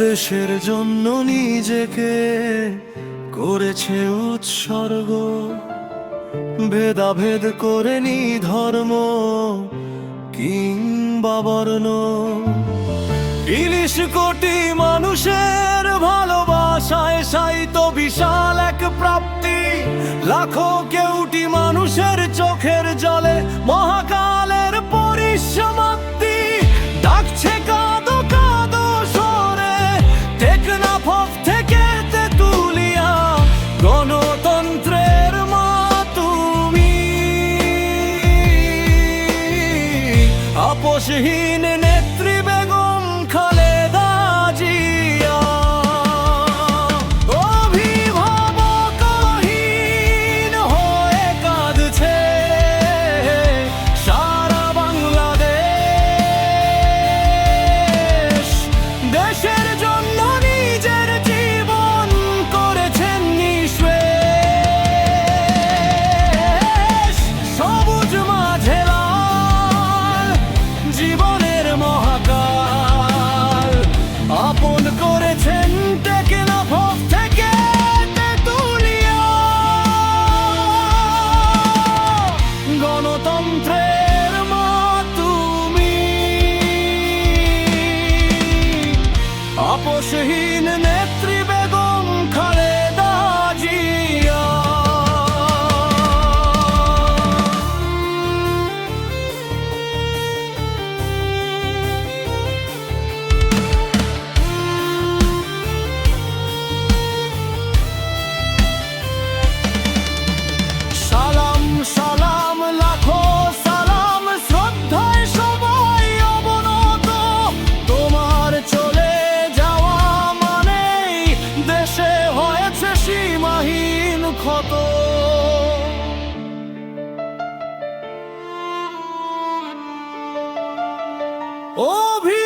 দেশের জন্য নিজেকে করেছে উৎসর্গ, ভেদাভেদ করেনি ধর্ম কিংবা বর্ণ। ৩০ কোটি মানুষের ভালোবাসায় সাইত বিশাল এক প্রাপ্তি, লাখো কেউটি মানুষের চোখের জলে মহাকালের পরিসমাপ্তি। ডাকছে কাঁদো কাঁদো সরে টেকনাফ থেকে তেতুলিয়া, গণতন্ত্রের মা তুমি, আপোষহীন নেত্রী বেগম খালেদা জিয়া। অভিভাবকহীন হয়ে কাঁদছে সারা বাংলাদেশ, দেশের জন্য নিজের জীবন করেছেন নিঃশেষ। সবুজ মাঝে লাল জীবনের মহাকাল, আপন করেছেন টেকনাফ থেকে তেতুলিয়া। গণতন্ত্রের মা তুমি, আপোষহীন নেত্রী বেগম খালেদা জিয়া। সালাম সালাম লাখো সালাম, শ্রদ্ধায় সবাই অবনত। তোমার চলে যাওয়া মানেই দেশে হয়েছে সীমাহীন ক্ষত। অভি